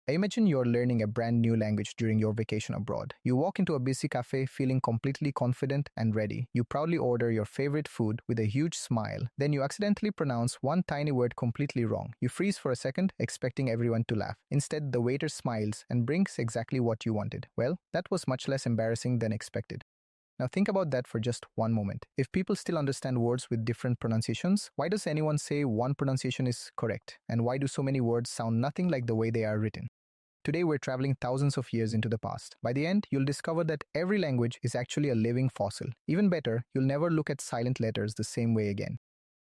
Imagine you're learning a brand new language during your vacation abroad. You walk into a busy cafe feeling completely confident and ready. You proudly order your favorite food with a huge smile. Then you accidentally pronounce one tiny word completely wrong. You freeze for a second, expecting everyone to laugh. Instead, the waiter smiles and brings exactly what you wanted. Well, that was much less embarrassing than expected. Now think about that for just one moment. If people still understand words with different pronunciations, why does anyone say one pronunciation is correct? And why do so many words sound nothing like the way they are written? Today we're traveling thousands of years into the past. By the end, you'll discover that every language is actually a living fossil. Even better, you'll never look at silent letters the same way again.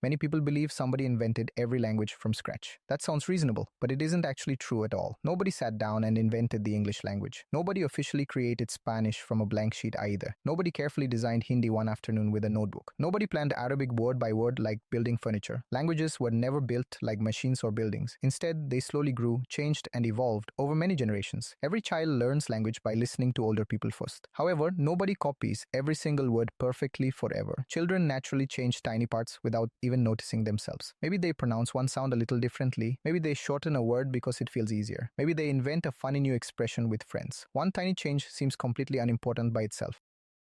Many people believe somebody invented every language from scratch. That sounds reasonable, but it isn't actually true at all. Nobody sat down and invented the English language. Nobody officially created Spanish from a blank sheet either. Nobody carefully designed Hindi one afternoon with a notebook. Nobody planned Arabic word by word like building furniture. Languages were never built like machines or buildings. Instead, they slowly grew, changed, and evolved over many generations. Every child learns language by listening to older people first. However, nobody copies every single word perfectly forever. Children naturally change tiny parts without even noticing themselves. Maybe they pronounce one sound a little differently. Maybe they shorten a word because it feels easier. Maybe they invent a funny new expression with friends. One tiny change seems completely unimportant by itself.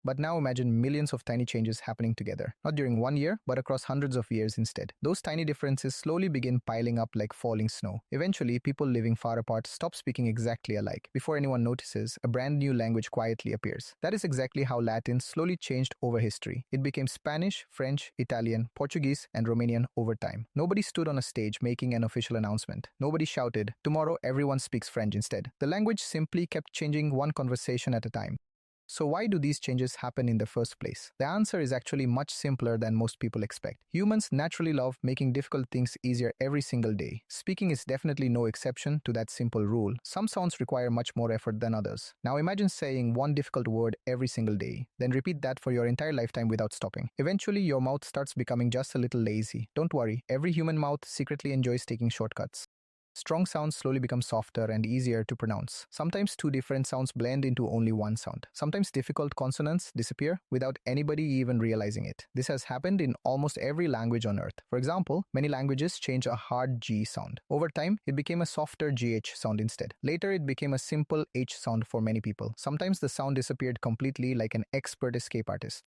But now imagine millions of tiny changes happening together, not during one year, but across hundreds of years instead. Those tiny differences slowly begin piling up like falling snow. Eventually, people living far apart stop speaking exactly alike. Before anyone notices, a brand new language quietly appears. That is exactly how Latin slowly changed over history. It became Spanish, French, Italian, Portuguese, and Romanian over time. Nobody stood on a stage making an official announcement. Nobody shouted, "Tomorrow everyone speaks French instead." The language simply kept changing one conversation at a time. So why do these changes happen in the first place? The answer is actually much simpler than most people expect. Humans naturally love making difficult things easier every single day. Speaking is definitely no exception to that simple rule. Some sounds require much more effort than others. Now imagine saying one difficult word every single day, then repeat that for your entire lifetime without stopping. Eventually, your mouth starts becoming just a little lazy. Don't worry, every human mouth secretly enjoys taking shortcuts. Strong sounds slowly become softer and easier to pronounce. Sometimes two different sounds blend into only one sound. Sometimes difficult consonants disappear without anybody even realizing it. This has happened in almost every language on earth. For example, many languages change a hard G sound. Over time, it became a softer GH sound instead. Later, it became a simple H sound for many people. Sometimes the sound disappeared completely like an expert escape artist.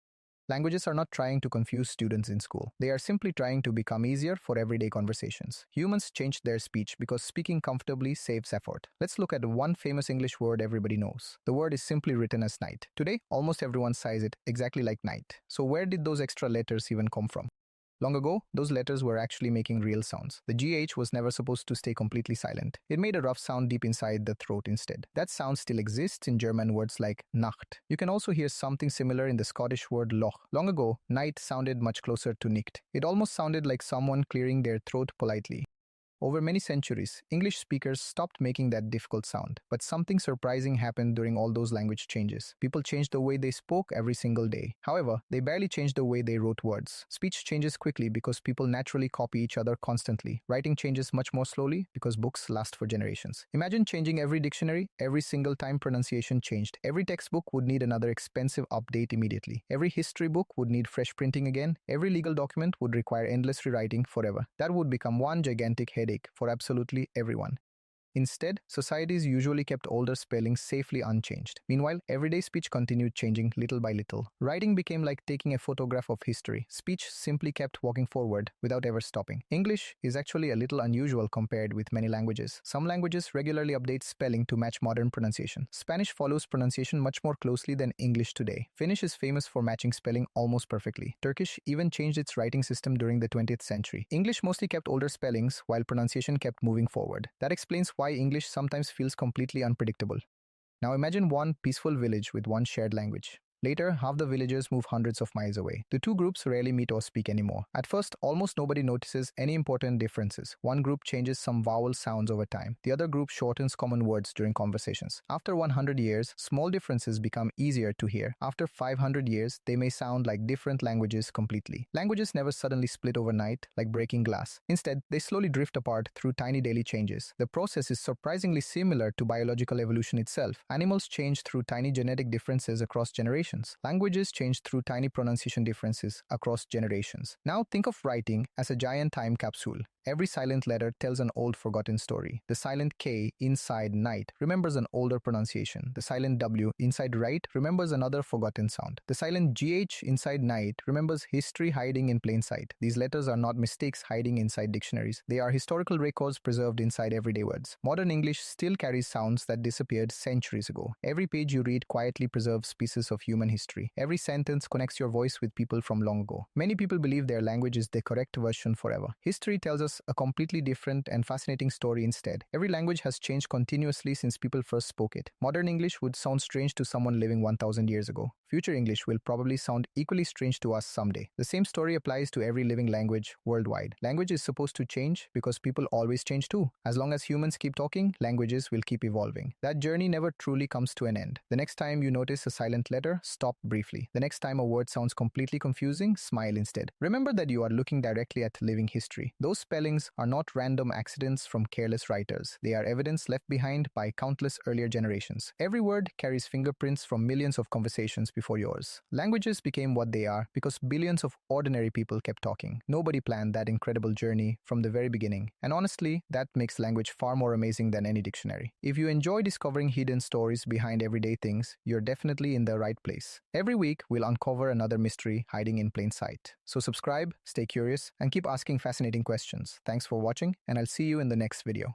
Languages are not trying to confuse students in school. They are simply trying to become easier for everyday conversations. Humans changed their speech because speaking comfortably saves effort. Let's look at one famous English word everybody knows. The word is simply written as night. Today, almost everyone says it exactly like night. So where did those extra letters even come from? Long ago, those letters were actually making real sounds. The GH was never supposed to stay completely silent. It made a rough sound deep inside the throat instead. That sound still exists in German words like Nacht. You can also hear something similar in the Scottish word Loch. Long ago, night sounded much closer to Nicht. It almost sounded like someone clearing their throat politely. Over many centuries, English speakers stopped making that difficult sound, but something surprising happened during all those language changes. People changed the way they spoke every single day. However, they barely changed the way they wrote words. Speech changes quickly because people naturally copy each other constantly. Writing changes much more slowly because books last for generations. Imagine changing every dictionary every single time pronunciation changed. Every textbook would need another expensive update immediately. Every history book would need fresh printing again. Every legal document would require endless rewriting forever. That would become one gigantic headache for absolutely everyone. Instead, societies usually kept older spellings safely unchanged. Meanwhile, everyday speech continued changing little by little. Writing became like taking a photograph of history. Speech simply kept walking forward without ever stopping. English is actually a little unusual compared with many languages. Some languages regularly update spelling to match modern pronunciation. Spanish follows pronunciation much more closely than English today. Finnish is famous for matching spelling almost perfectly. Turkish even changed its writing system during the 20th century. English mostly kept older spellings while pronunciation kept moving forward. That explains why English sometimes feels completely unpredictable. Now imagine one peaceful village with one shared language. Later, half the villagers move hundreds of miles away. The two groups rarely meet or speak anymore. At first, almost nobody notices any important differences. One group changes some vowel sounds over time. The other group shortens common words during conversations. After 100 years, small differences become easier to hear. After 500 years, they may sound like different languages completely. Languages never suddenly split overnight, like breaking glass. Instead, they slowly drift apart through tiny daily changes. The process is surprisingly similar to biological evolution itself. Animals change through tiny genetic differences across generations. Languages change through tiny pronunciation differences across generations. Now think of writing as a giant time capsule. Every silent letter tells an old forgotten story. The silent K inside night remembers an older pronunciation. The silent W inside right remembers another forgotten sound. The silent GH inside night remembers history hiding in plain sight. These letters are not mistakes hiding inside dictionaries. They are historical records preserved inside everyday words. Modern English still carries sounds that disappeared centuries ago. Every page you read quietly preserves pieces of human history. Every sentence connects your voice with people from long ago. Many people believe their language is the correct version forever. History tells us a completely different and fascinating story instead. Every language has changed continuously since people first spoke it. Modern English would sound strange to someone living 1000 years ago. Future English will probably sound equally strange to us someday. The same story applies to every living language worldwide. Language is supposed to change because people always change too. As long as humans keep talking, languages will keep evolving. That journey never truly comes to an end. The next time you notice a silent letter, stop briefly. The next time a word sounds completely confusing, smile instead. Remember that you are looking directly at living history. Those spellings are not random accidents from careless writers. They are evidence left behind by countless earlier generations. Every word carries fingerprints from millions of conversations before yours. Languages became what they are because billions of ordinary people kept talking. Nobody planned that incredible journey from the very beginning. And honestly, that makes language far more amazing than any dictionary. If you enjoy discovering hidden stories behind everyday things, you're definitely in the right place. Every week, we'll uncover another mystery hiding in plain sight. So subscribe, stay curious, and keep asking fascinating questions. Thanks for watching, and I'll see you in the next video.